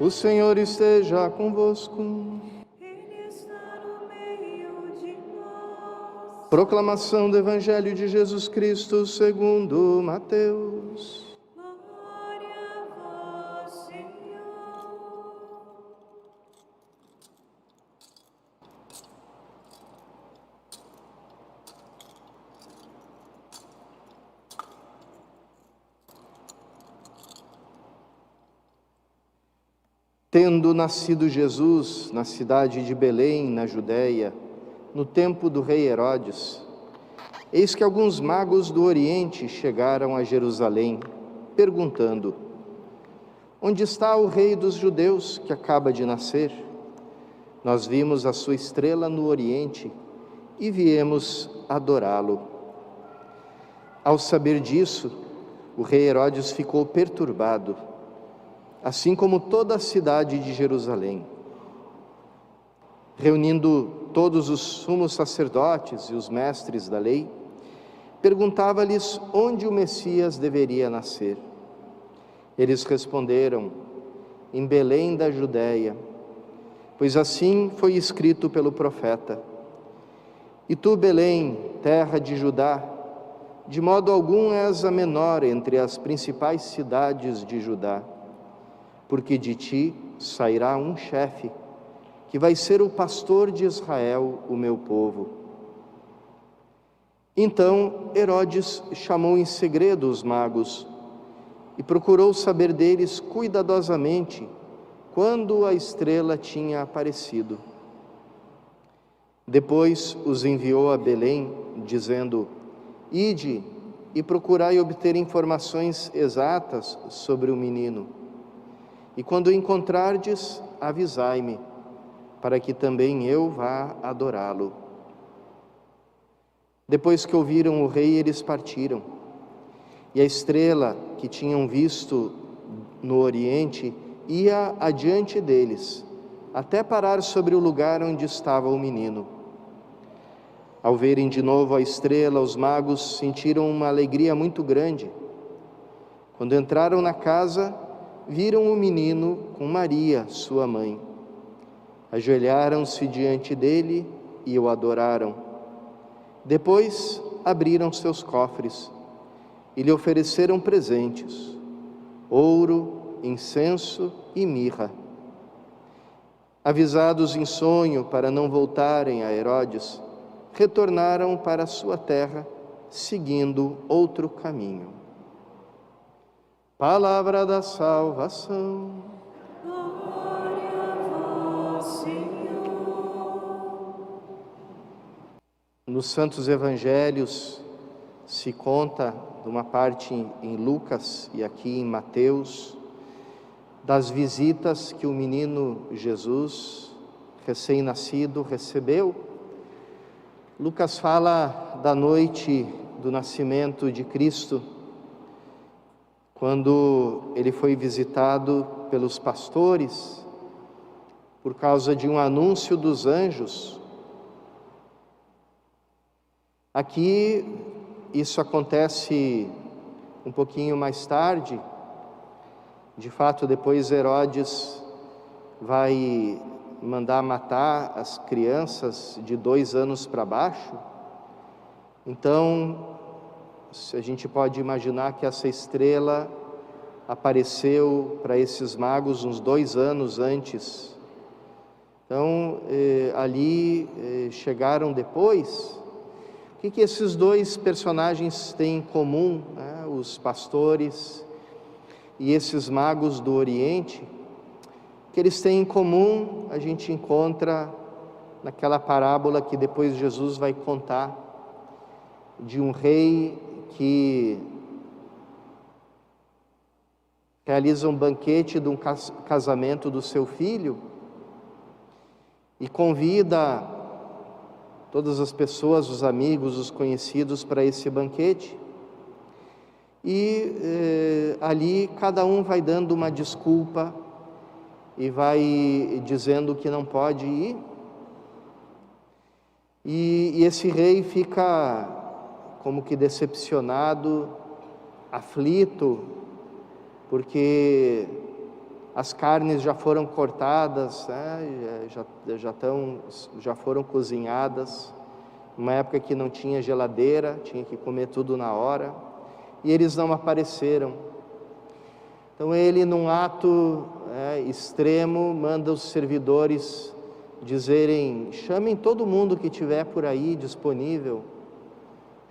O Senhor esteja convosco. Ele está no meio de nós. Proclamação do Evangelho de Jesus Cristo segundo Mateus. Glória a vós, Senhor. Tendo nascido Jesus na cidade de Belém, na Judéia, no tempo do rei Herodes, eis que alguns magos do Oriente chegaram a Jerusalém, perguntando: onde está o rei dos judeus que acaba de nascer? Nós vimos a sua estrela no Oriente e viemos adorá-lo. Ao saber disso, o rei Herodes ficou perturbado, assim como toda a cidade de Jerusalém. Reunindo todos os sumos sacerdotes e os mestres da lei, perguntava-lhes onde o Messias deveria nascer. Eles responderam: em Belém da Judéia, pois assim foi escrito pelo profeta: e tu, Belém, terra de Judá, de modo algum és a menor entre as principais cidades de Judá, porque de ti sairá um chefe, que vai ser o pastor de Israel, o meu povo. Então Herodes chamou em segredo os magos e procurou saber deles cuidadosamente quando a estrela tinha aparecido. Depois os enviou a Belém, dizendo: ide e procurai obter informações exatas sobre o menino. E quando o encontrardes, avisai-me, para que também eu vá adorá-lo. Depois que ouviram o rei, eles partiram. E a estrela que tinham visto no Oriente ia adiante deles, até parar sobre o lugar onde estava o menino. Ao verem de novo a estrela, os magos sentiram uma alegria muito grande. Quando entraram na casa, viram o menino com Maria, sua mãe. Ajoelharam-se diante dele e o adoraram. Depois abriram seus cofres e lhe ofereceram presentes: ouro, incenso e mirra. Avisados em sonho para não voltarem a Herodes, retornaram para sua terra, seguindo outro caminho. Palavra da salvação. Glória a vós, Senhor. Nos Santos Evangelhos se conta, de uma parte em Lucas e aqui em Mateus, das visitas que o menino Jesus, recém-nascido, recebeu. Lucas fala da noite do nascimento de Cristo, quando ele foi visitado pelos pastores por causa de um anúncio dos anjos. Aqui isso acontece um pouquinho mais tarde. De fato, depois Herodes vai mandar matar as crianças de 2 anos para baixo. Então, a gente pode imaginar que essa estrela apareceu para esses magos uns 2 anos antes. Então, ali chegaram depois. O que esses dois personagens têm em comum, né? Os pastores e esses magos do Oriente. O que eles têm em comum, a gente encontra naquela parábola que depois Jesus vai contar, de um rei que realiza um banquete de um casamento do seu filho e convida todas as pessoas, os amigos, os conhecidos para esse banquete. E ali cada um vai dando uma desculpa e vai dizendo que não pode ir. E esse rei fica como que decepcionado, aflito, porque as carnes já foram cortadas, né? Já foram cozinhadas, uma época que não tinha geladeira, tinha que comer tudo na hora, e eles não apareceram. Então ele, num ato extremo, manda os servidores dizerem: chamem todo mundo que estiver por aí disponível,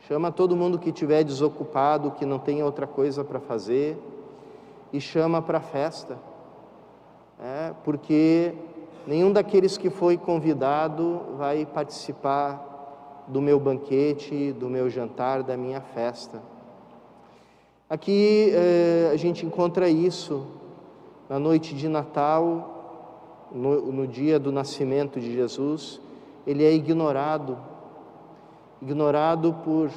chama todo mundo que estiver desocupado, que não tenha outra coisa para fazer, e chama para a festa, porque nenhum daqueles que foi convidado vai participar do meu banquete, do meu jantar, da minha festa. Aqui a gente encontra isso na noite de Natal, no dia do nascimento de Jesus. Ele é ignorado por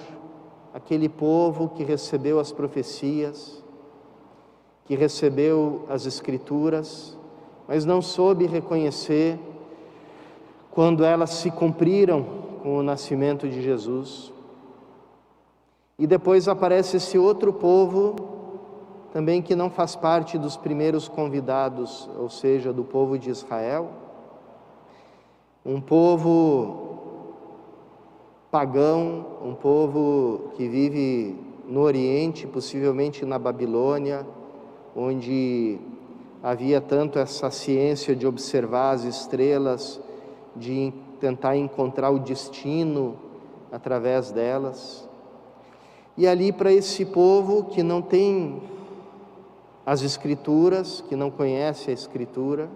aquele povo que recebeu as profecias, que recebeu as Escrituras, mas não soube reconhecer quando elas se cumpriram com o nascimento de Jesus. E depois aparece esse outro povo, também que não faz parte dos primeiros convidados, ou seja, do povo de Israel, um povo pagão, um povo que vive no Oriente, possivelmente na Babilônia, onde havia tanto essa ciência de observar as estrelas, de tentar encontrar o destino através delas. E ali, para esse povo que não tem as Escrituras, que não conhece a Escritura,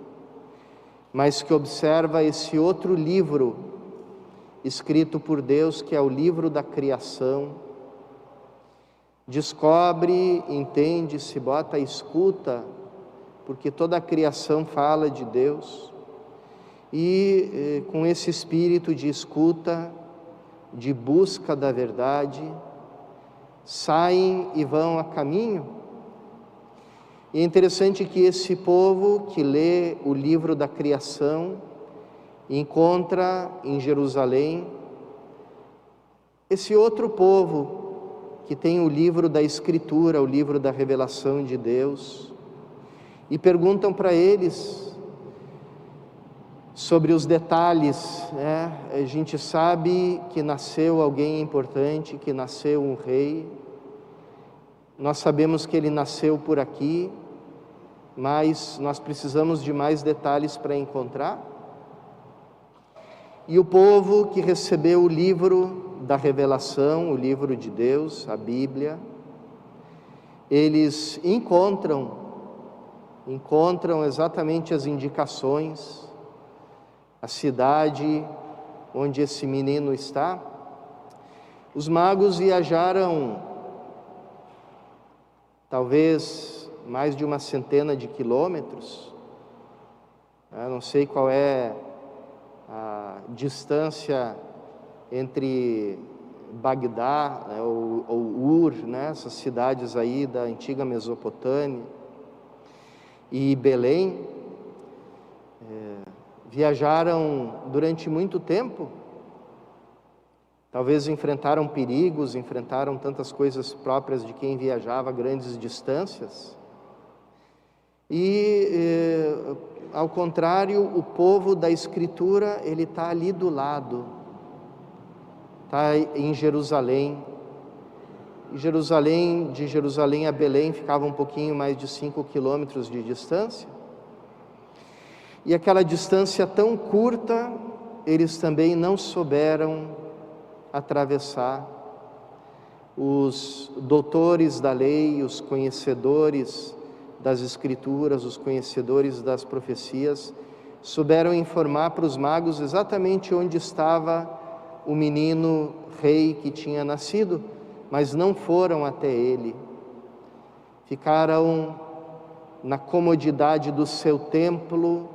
mas que observa esse outro livro escrito por Deus, que é o livro da criação, descobre, entende, se bota à escuta, porque toda a criação fala de Deus, e com esse espírito de escuta, de busca da verdade, saem e vão a caminho. E é interessante que esse povo que lê o livro da criação encontra em Jerusalém esse outro povo que tem o livro da Escritura, o livro da revelação de Deus, e perguntam para eles sobre os detalhes, A gente sabe que nasceu alguém importante, que nasceu um rei, nós sabemos que ele nasceu por aqui, mas nós precisamos de mais detalhes para encontrar. E o povo que recebeu o livro da revelação, o livro de Deus, a Bíblia, eles encontram exatamente as indicações, a cidade onde esse menino está. Os magos viajaram talvez mais de uma centena de quilômetros, não sei qual é a distância entre Bagdá, ou Ur, essas cidades aí da antiga Mesopotâmia, e Belém. Viajaram durante muito tempo, talvez enfrentaram perigos, enfrentaram tantas coisas próprias de quem viajava grandes distâncias. E, ao contrário, o povo da Escritura, ele está ali do lado, está em Jerusalém. De Jerusalém a Belém ficava um pouquinho mais de 5 quilômetros de distância. E aquela distância tão curta, eles também não souberam atravessar. Os doutores da lei, os conhecedores das Escrituras, os conhecedores das profecias, souberam informar para os magos exatamente onde estava o menino rei que tinha nascido, mas não foram até ele. Ficaram na comodidade do seu templo,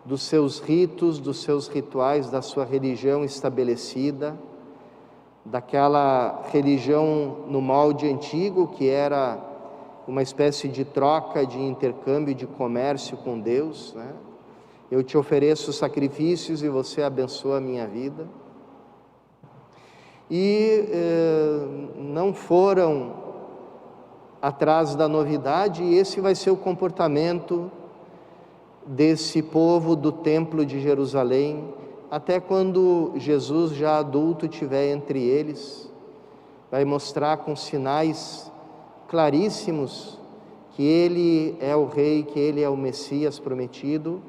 dos seus ritos, dos seus rituais, da sua religião estabelecida, daquela religião no molde antigo, que era uma espécie de troca, de intercâmbio, de comércio com Deus, Eu te ofereço sacrifícios e você abençoa a minha vida. E não foram atrás da novidade, e esse vai ser o comportamento desse povo do Templo de Jerusalém, até quando Jesus, já adulto, estiver entre eles. Vai mostrar com sinais claríssimos que Ele é o Rei, que Ele é o Messias prometido,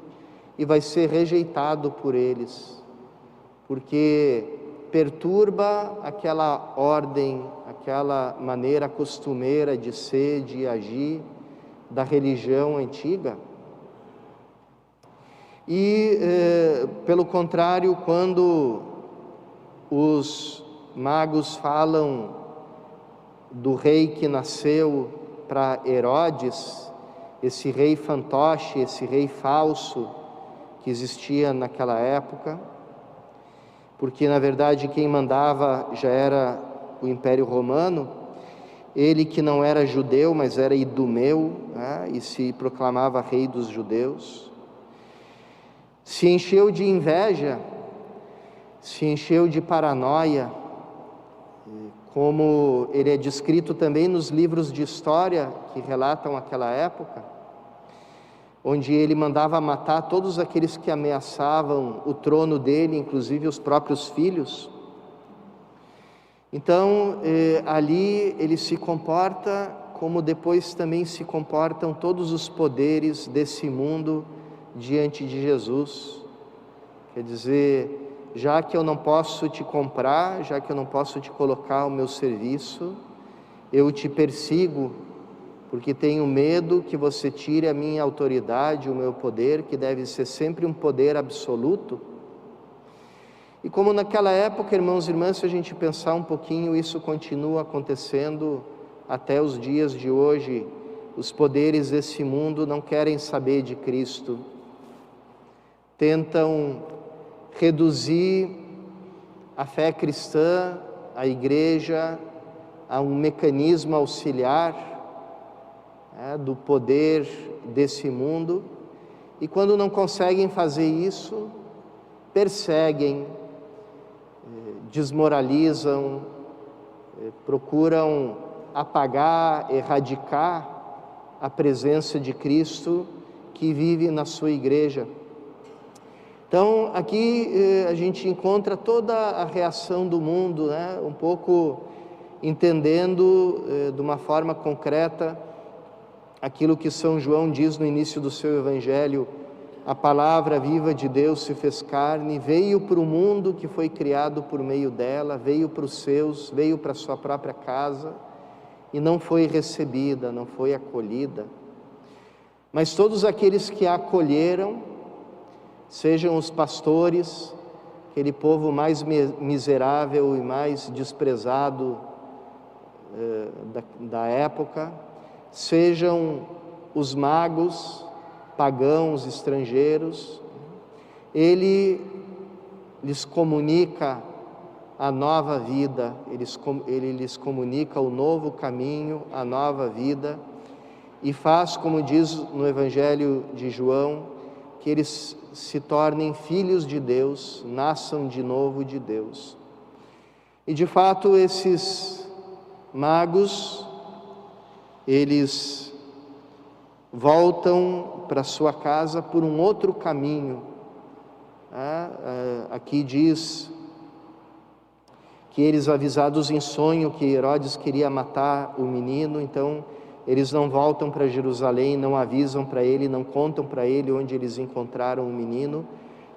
e vai ser rejeitado por eles, porque perturba aquela ordem, aquela maneira costumeira de ser, de agir da religião antiga. E, pelo contrário, quando os magos falam do rei que nasceu para Herodes, esse rei fantoche, esse rei falso que existia naquela época, porque na verdade quem mandava já era o Império Romano, ele que não era judeu, mas era idumeu, né, e se proclamava rei dos judeus, se encheu de inveja, se encheu de paranoia, como ele é descrito também nos livros de história que relatam aquela época, onde ele mandava matar todos aqueles que ameaçavam o trono dele, inclusive os próprios filhos. Então, ali ele se comporta como depois também se comportam todos os poderes desse mundo diante de Jesus. Quer dizer, já que eu não posso te comprar, já que eu não posso te colocar ao meu serviço, eu te persigo, porque tenho medo que você tire a minha autoridade, o meu poder, que deve ser sempre um poder absoluto. E como naquela época, irmãos e irmãs, se a gente pensar um pouquinho, isso continua acontecendo até os dias de hoje. Os poderes desse mundo não querem saber de Cristo, tentam reduzir a fé cristã, a igreja, a um mecanismo auxiliar do poder desse mundo, e quando não conseguem fazer isso, perseguem, desmoralizam, procuram apagar, erradicar a presença de Cristo que vive na sua igreja. Então, aqui a gente encontra toda a reação do mundo, né? Um pouco entendendo de uma forma concreta aquilo que São João diz no início do seu Evangelho: a palavra viva de Deus se fez carne, veio para o mundo que foi criado por meio dela, veio para os seus, veio para a sua própria casa, e não foi recebida, não foi acolhida. Mas todos aqueles que a acolheram, sejam os pastores, aquele povo mais miserável e mais desprezado da época, sejam os magos, pagãos, estrangeiros, ele lhes comunica a nova vida, ele lhes comunica o novo caminho, a nova vida, e faz, como diz no Evangelho de João, que eles se tornem filhos de Deus, nasçam de novo de Deus. E de fato esses magos, eles voltam para sua casa por um outro caminho. Aqui diz que eles, avisados em sonho que Herodes queria matar o menino, então eles não voltam para Jerusalém, não avisam para ele, não contam para ele onde eles encontraram o menino,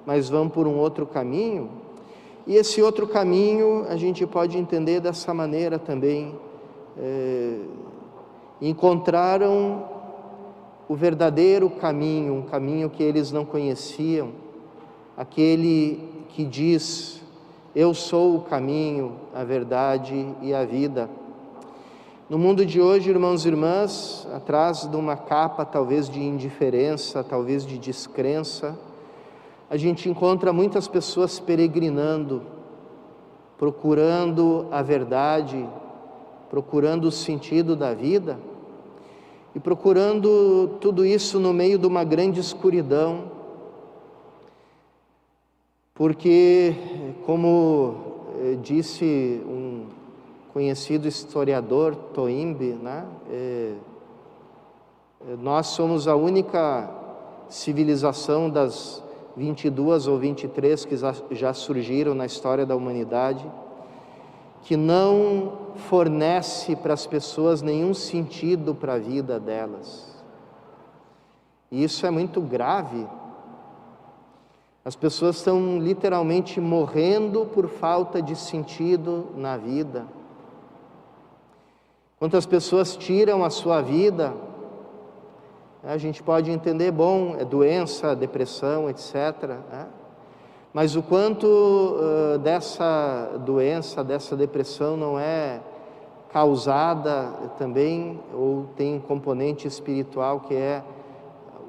mas vão por um outro caminho. E esse outro caminho a gente pode entender dessa maneira também. Encontraram o verdadeiro caminho, um caminho que eles não conheciam, aquele que diz: eu sou o caminho, a verdade e a vida. No mundo de hoje, irmãos e irmãs, atrás de uma capa talvez de indiferença, talvez de descrença, a gente encontra muitas pessoas peregrinando, procurando a verdade, procurando o sentido da vida, e procurando tudo isso no meio de uma grande escuridão, porque, como disse um conhecido historiador, Toynbee, né? Nós somos a única civilização das 22 ou 23 que já surgiram na história da humanidade, que não fornece para as pessoas nenhum sentido para a vida delas. E isso é muito grave. As pessoas estão literalmente morrendo por falta de sentido na vida. Quantas pessoas tiram a sua vida, a gente pode entender, bom, é doença, depressão, etc., né? Mas o quanto dessa doença, dessa depressão não é causada também, ou tem um componente espiritual que é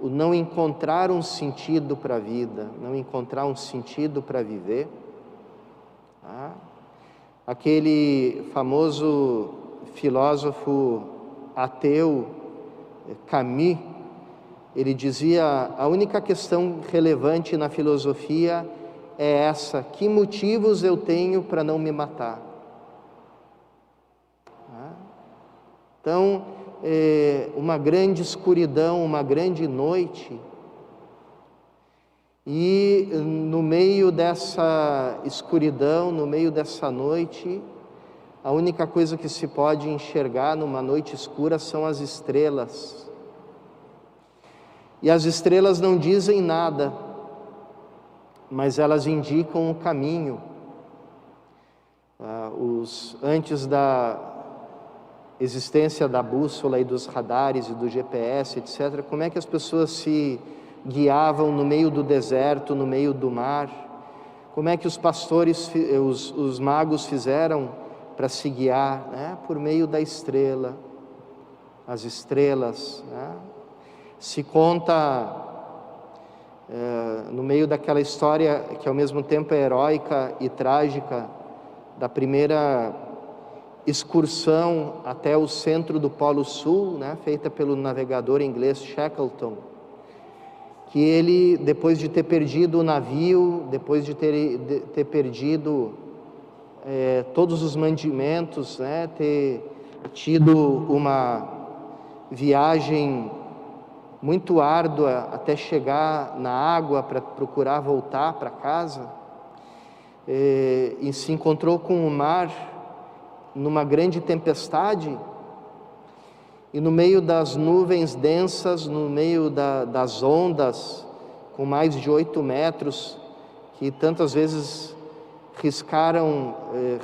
o não encontrar um sentido para a vida, não encontrar um sentido para viver. Tá? Aquele famoso filósofo ateu, Camus, ele dizia: a única questão relevante na filosofia é essa: que motivos eu tenho para não me matar? Então, uma grande escuridão, uma grande noite, e no meio dessa escuridão, no meio dessa noite, a única coisa que se pode enxergar numa noite escura são as estrelas. E as estrelas não dizem nada, mas elas indicam o caminho. Antes da existência da bússola e dos radares e do GPS, etc., como é que as pessoas se guiavam no meio do deserto, no meio do mar? Como é que os pastores, os magos fizeram para se guiar? Né? Por meio da estrela, as estrelas. Né? Se conta no meio daquela história que ao mesmo tempo é heróica e trágica, da primeira excursão até o centro do Polo Sul, né, feita pelo navegador inglês Shackleton, que ele, depois de ter perdido o navio, depois de ter perdido todos os mantimentos, né, ter tido uma viagem muito árdua até chegar na água para procurar voltar para casa, e se encontrou com o mar numa grande tempestade, e no meio das nuvens densas, no meio das ondas, com mais de 8 metros, que tantas vezes riscaram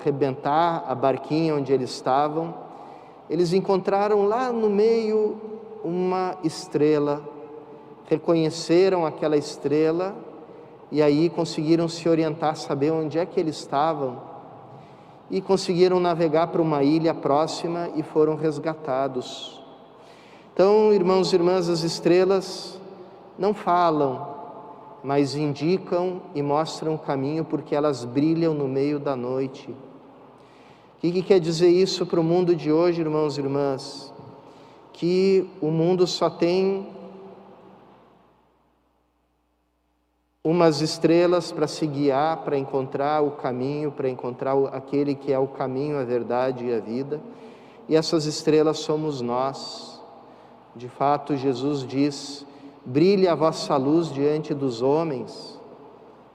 rebentar a barquinha onde eles estavam, eles encontraram lá no meio uma estrela, reconheceram aquela estrela, e aí conseguiram se orientar, saber onde é que eles estavam, e conseguiram navegar para uma ilha próxima e foram resgatados. Então, irmãos e irmãs, as estrelas não falam, mas indicam e mostram o caminho, porque elas brilham no meio da noite. O que quer dizer isso para o mundo de hoje, irmãos e irmãs? Que o mundo só tem umas estrelas para se guiar, para encontrar o caminho, para encontrar aquele que é o caminho, a verdade e a vida, e essas estrelas somos nós. De fato, Jesus diz: brilhe a vossa luz diante dos homens,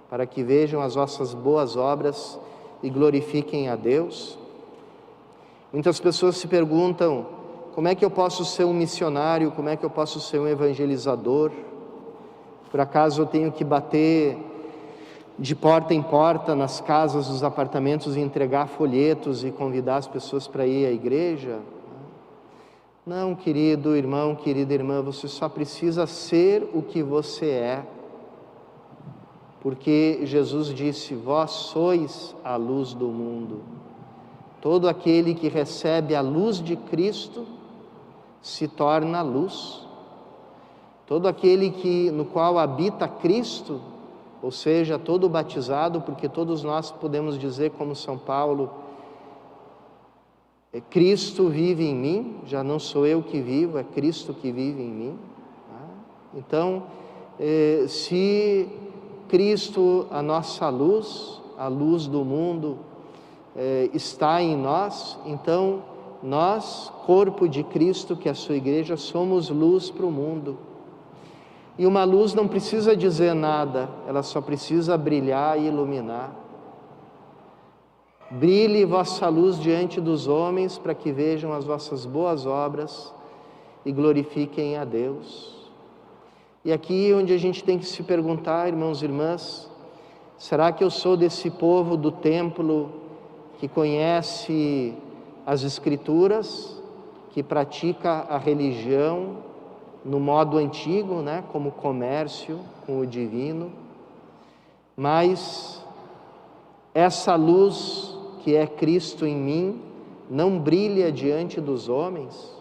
para que vejam as vossas boas obras e glorifiquem a Deus. Muitas pessoas se perguntam: como é que eu posso ser um missionário? Como é que eu posso ser um evangelizador? Por acaso eu tenho que bater de porta em porta nas casas, nos apartamentos, e entregar folhetos e convidar as pessoas para ir à igreja? Não, querido irmão, querida irmã, você só precisa ser o que você é, porque Jesus disse: vós sois a luz do mundo. Todo aquele que recebe a luz de Cristo se torna luz. Todo aquele no qual habita Cristo, ou seja, todo batizado, porque todos nós podemos dizer como São Paulo: Cristo vive em mim, já não sou eu que vivo, é Cristo que vive em mim. Então, se Cristo, a nossa luz, a luz do mundo, está em nós, então nós, corpo de Cristo, que é a sua igreja, somos luz para o mundo. E uma luz não precisa dizer nada, ela só precisa brilhar e iluminar. Brilhe vossa luz diante dos homens, para que vejam as vossas boas obras e glorifiquem a Deus. E aqui onde a gente tem que se perguntar, irmãos e irmãs, será que eu sou desse povo do templo que conhece as Escrituras, que pratica a religião no modo antigo, né, como comércio com o divino, mas essa luz que é Cristo em mim não brilha diante dos homens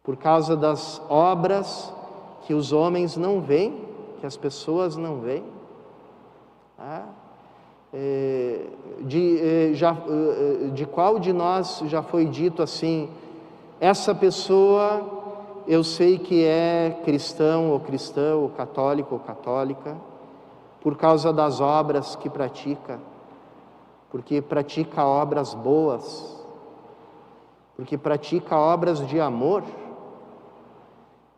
por causa das obras que os homens não veem, que as pessoas não veem? De qual de nós já foi dito assim, essa pessoa eu sei que é cristão ou cristã, ou católico ou católica, por causa das obras que pratica, porque pratica obras boas, porque pratica obras de amor,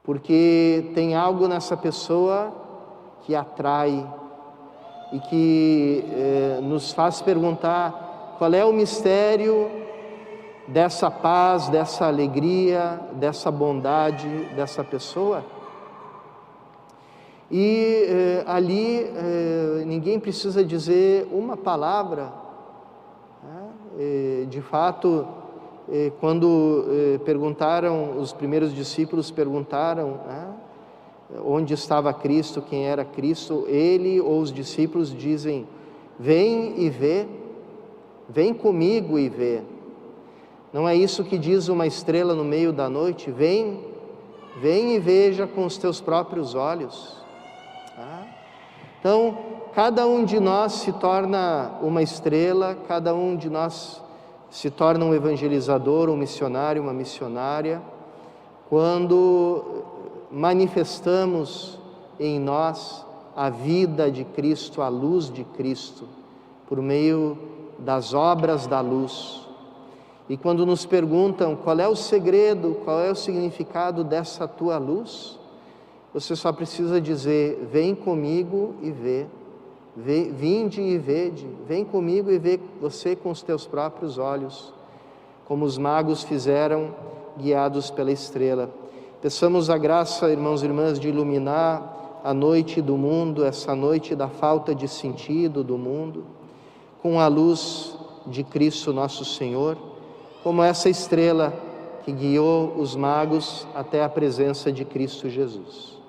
porque tem algo nessa pessoa que atrai e que nos faz perguntar qual é o mistério dessa paz, dessa alegria, dessa bondade dessa pessoa. E ali ninguém precisa dizer uma palavra, né? De fato, quando perguntaram, os primeiros discípulos perguntaram, né, onde estava Cristo, quem era Cristo, ele ou os discípulos dizem, vem e vê, vem comigo e vê. Não é isso que diz uma estrela no meio da noite? Vem e veja com os teus próprios olhos. Então, cada um de nós se torna uma estrela, cada um de nós se torna um evangelizador, um missionário, uma missionária, quando manifestamos em nós a vida de Cristo, a luz de Cristo, por meio das obras da luz. E quando nos perguntam qual é o segredo, qual é o significado dessa tua luz, você só precisa dizer, vem comigo e vê, vinde e vede, vem comigo e vê você com os teus próprios olhos, como os magos fizeram, guiados pela estrela. Peçamos a graça, irmãos e irmãs, de iluminar a noite do mundo, essa noite da falta de sentido do mundo, com a luz de Cristo nosso Senhor, como essa estrela que guiou os magos até a presença de Cristo Jesus.